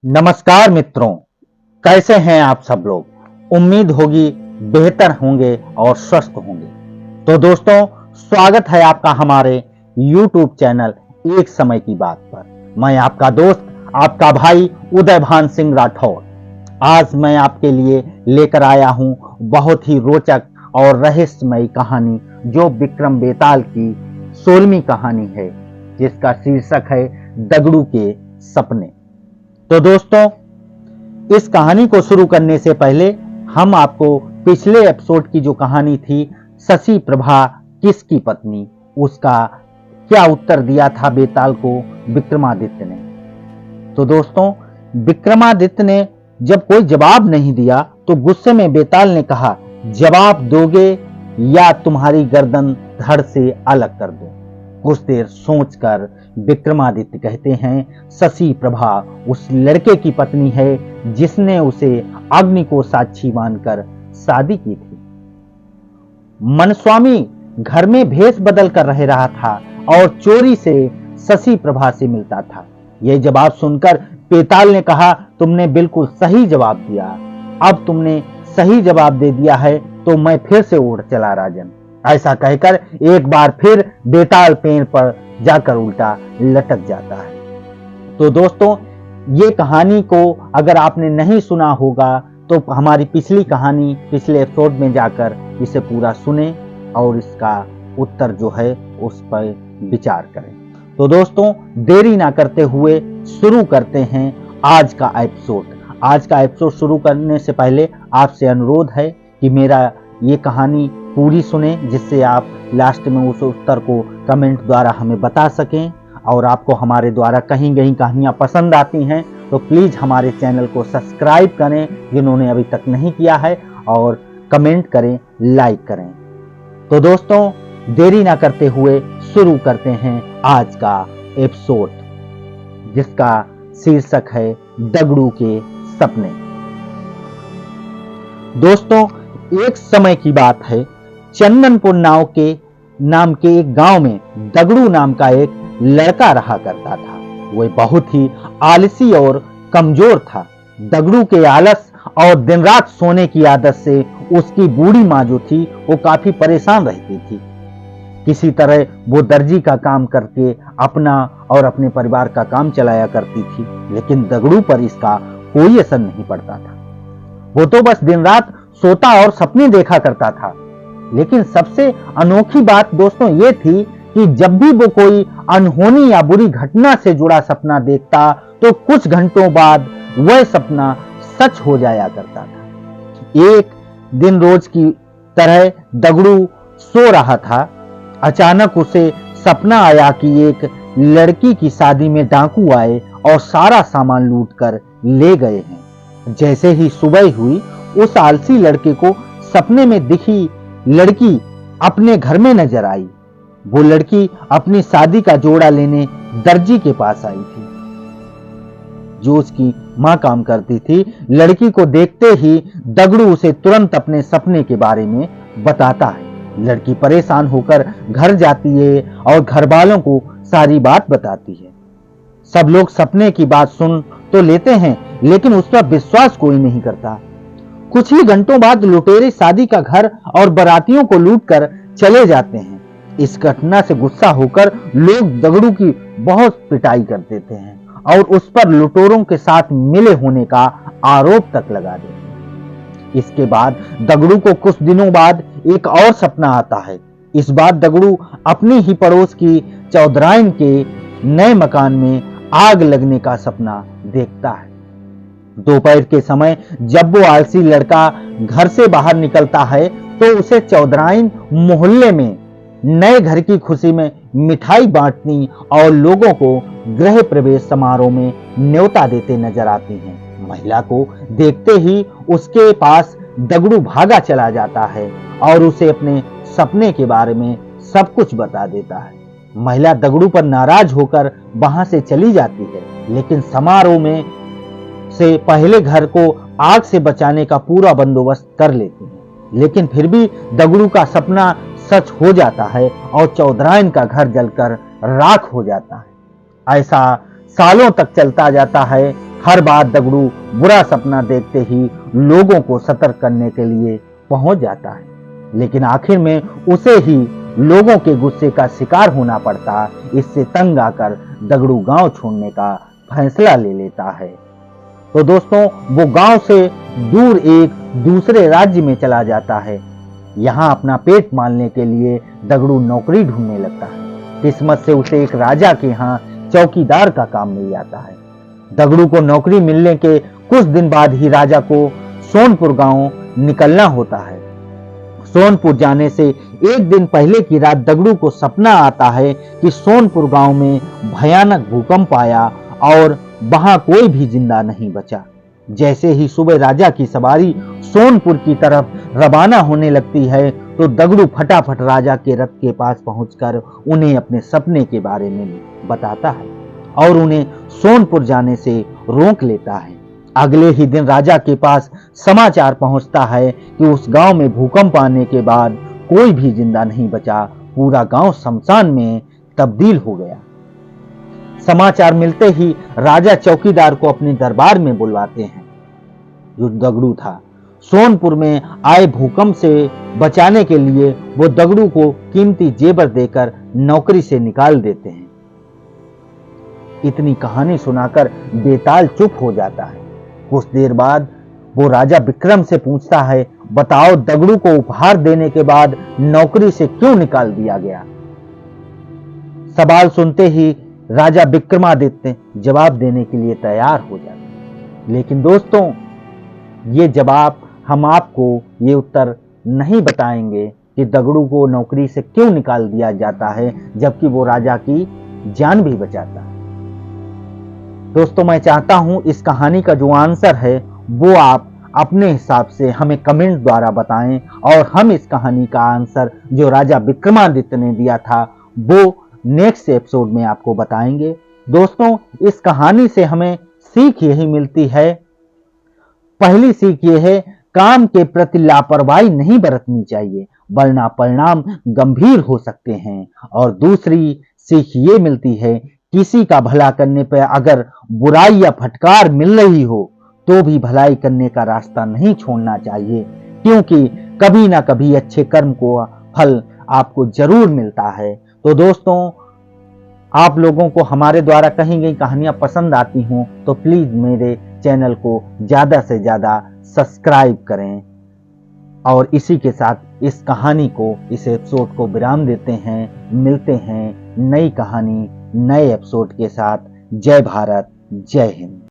नमस्कार मित्रों, कैसे हैं आप सब लोग। उम्मीद होगी बेहतर होंगे और स्वस्थ होंगे। तो दोस्तों, स्वागत है आपका हमारे YouTube चैनल एक समय की बात पर। मैं आपका दोस्त, आपका भाई उदयभान सिंह राठौर। आज मैं आपके लिए लेकर आया हूं बहुत ही रोचक और रहस्यमयी कहानी, जो विक्रम बेताल की 16वीं कहानी है, जिसका शीर्षक है दगड़ू के सपने। तो दोस्तों, इस कहानी को शुरू करने से पहले हम आपको पिछले एपिसोड की जो कहानी थी, शशि प्रभा किसकी पत्नी, उसका क्या उत्तर दिया था बेताल को विक्रमादित्य ने। तो दोस्तों, विक्रमादित्य ने जब कोई जवाब नहीं दिया तो गुस्से में बेताल ने कहा, जवाब दोगे या तुम्हारी गर्दन धड़ से अलग कर दूं। कुछ देर सोचकर विक्रमादित्य कहते हैं, शशि प्रभा उस लड़के की पत्नी है जिसने उसे अग्नि को साक्षी मानकर शादी की थी। मनस्वामी घर में भेष बदल कर रह रहा था और चोरी से शशि प्रभा से मिलता था। यह जवाब सुनकर बेताल ने कहा, तुमने बिल्कुल सही जवाब दिया। अब तुमने सही जवाब दे दिया है तो मैं फिर से उड़ चला राजन। ऐसा कहकर एक बार फिर बेताल पेड़ पर जाकर उल्टा लटक जाता है। तो दोस्तों, ये कहानी को अगर आपने नहीं सुना होगा तो हमारी पिछली कहानी पिछले एपिसोड में जाकर इसे पूरा सुने और इसका उत्तर जो है उस पर विचार करें। तो दोस्तों, देरी ना करते हुए शुरू करते हैं आज का एपिसोड। आज का एपिसोड शुरू करने से पहले आपसे अनुरोध है कि मेरा ये कहानी पूरी सुने, जिससे आप लास्ट में उस उत्तर को कमेंट द्वारा हमें बता सकें। और आपको हमारे द्वारा कहीं कहीं कहानियां पसंद आती हैं तो प्लीज़ हमारे चैनल को सब्सक्राइब करें जिन्होंने अभी तक नहीं किया है, और कमेंट करें, लाइक करें। तो दोस्तों, देरी ना करते हुए शुरू करते हैं आज का एपिसोड, जिसका शीर्षक है दगड़ू के सपने। दोस्तों, एक समय की बात है, चंदनपुर नाम के एक गांव में दगड़ू नाम का एक लड़का रहा करता था। वह बहुत ही आलसी और कमजोर था। दगड़ू के आलस और दिन रात सोने की आदत से उसकी बूढ़ी माँ जो थी वो काफी परेशान रहती थी। किसी तरह वो दर्जी का काम करके अपना और अपने परिवार का काम चलाया करती थी, लेकिन दगड़ू पर इसका कोई असर नहीं पड़ता था। वो तो बस दिन रात सोता और सपने देखा करता था। लेकिन सबसे अनोखी बात दोस्तों ये थी कि जब भी वो कोई अनहोनी या बुरी घटना से जुड़ा सपना देखता तो कुछ घंटों बाद वह सपना सच हो जाया करता था। एक दिन रोज की तरह दगड़ू सो रहा था। अचानक उसे सपना आया कि एक लड़की की शादी में डाकू आए और सारा सामान लूट कर ले गए हैं। जैसे ही सुबह हुई, उस आलसी लड़के को सपने में दिखी लड़की अपने घर में नजर आई। वो लड़की अपनी शादी का जोड़ा लेने दर्जी के पास आई थी, जो उसकी मां काम करती थी। लड़की को देखते ही दगड़ू उसे तुरंत अपने सपने के बारे में बताता है। लड़की परेशान होकर घर जाती है और घर वालों को सारी बात बताती है। सब लोग सपने की बात सुन तो लेते हैं, लेकिन उस पर विश्वास कोई नहीं करता। कुछ ही घंटों बाद लुटेरे शादी का घर और बारातियों को लूटकर चले जाते हैं। इस घटना से गुस्सा होकर लोग दगड़ू की बहुत पिटाई कर देते हैं और उस पर लुटेरों के साथ मिले होने का आरोप तक लगा देते हैं। इसके बाद दगड़ू को कुछ दिनों बाद एक और सपना आता है। इस बार दगड़ू अपनी ही पड़ोस की चौधराइन के नए मकान में आग लगने का सपना देखता है। दोपहर के समय जब वो आलसी लड़का घर से बाहर निकलता है तो उसे चौधराइन मोहल्ले में नए घर की खुशी में मिठाई बांटती और लोगों को गृह प्रवेश समारोह में न्योता देते नजर आती हैं। महिला को देखते ही उसके पास दगड़ू भागा चला जाता है और उसे अपने सपने के बारे में सब कुछ बता देता है। महिला दगड़ू पर नाराज होकर वहां से चली जाती है, लेकिन समारोह में से पहले घर को आग से बचाने का पूरा बंदोबस्त कर लेती है। लेकिन फिर भी दगड़ू का सपना सच हो जाता है और चौधराइन का घर जलकर राख हो जाता है। ऐसा सालों तक चलता जाता है। हर बार दगड़ू बुरा सपना देखते ही लोगों को सतर्क करने के लिए पहुंच जाता है, लेकिन आखिर में उसे ही लोगों के गुस्से का शिकार होना पड़ता। इससे तंग आकर दगड़ू गांव छोड़ने का फैसला ले लेता है। तो दोस्तों, वो गांव से दूर एक दूसरे राज्य में चला जाता है। यहाँ अपना पेट पालने के लिए दगड़ू नौकरी ढूंढने लगता है। किस्मत से उसे एक राजा के यहाँ चौकीदार का काम मिल जाता है। दगड़ू को नौकरी मिलने के कुछ दिन बाद ही राजा को सोनपुर गांव निकलना होता है। सोनपुर जाने से एक दिन पहले की रात दगड़ू को सपना आता है कि सोनपुर गांव में भयानक भूकंप आया और वहां कोई भी जिंदा नहीं बचा। जैसे ही सुबह राजा की सवारी सोनपुर की तरफ रवाना होने लगती है तो दगड़ू फटाफट राजा के रथ के पास पहुंचकर उन्हें अपने सपने के बारे में बताता है और उन्हें सोनपुर जाने से रोक लेता है। अगले ही दिन राजा के पास समाचार पहुंचता है कि उस गांव में भूकंप आने के बाद कोई भी जिंदा नहीं बचा, पूरा गांव शमशान में तब्दील हो गया। समाचार मिलते ही राजा चौकीदार को अपने दरबार में बुलवाते हैं, जो दगड़ू था। सोनपुर में आए भूकंप से बचाने के लिए वो दगड़ू को कीमती जेवर देकर नौकरी से निकाल देते हैं। इतनी कहानी सुनाकर बेताल चुप हो जाता है। कुछ देर बाद वो राजा विक्रम से पूछता है, बताओ दगड़ू को उपहार देने के बाद नौकरी से क्यों निकाल दिया गया? सवाल सुनते ही राजा विक्रमादित्य जवाब देने के लिए तैयार हो जाते। लेकिन दोस्तों, ये जवाब हम आपको ये उत्तर नहीं बताएंगे कि दगड़ू को नौकरी से क्यों निकाल दिया जाता है, जबकि वो राजा की जान भी बचाता है। दोस्तों, मैं चाहता हूं इस कहानी का जो आंसर है वो आप अपने हिसाब से हमें कमेंट द्वारा बताएं और हम इस कहानी का आंसर जो राजा विक्रमादित्य ने दिया था वो नेक्स्ट एपिसोड में आपको बताएंगे। दोस्तों, इस कहानी से हमें सीख यही मिलती है। पहली सीख ये है, काम के प्रति लापरवाही नहीं बरतनी चाहिए वरना परिणाम गंभीर हो सकते हैं। और दूसरी सीख ये मिलती है, किसी का भला करने पर अगर बुराई या फटकार मिल रही हो तो भी भलाई करने का रास्ता नहीं छोड़ना चाहिए, क्योंकि कभी ना कभी अच्छे कर्म को फल आपको जरूर मिलता है। तो दोस्तों, आप लोगों को हमारे द्वारा कही गई कहानियां पसंद आती हों तो प्लीज मेरे चैनल को ज्यादा से ज्यादा सब्सक्राइब करें। और इसी के साथ इस कहानी को, इस एपिसोड को विराम देते हैं। मिलते हैं नई कहानी नए एपिसोड के साथ। जय भारत, जय हिंद।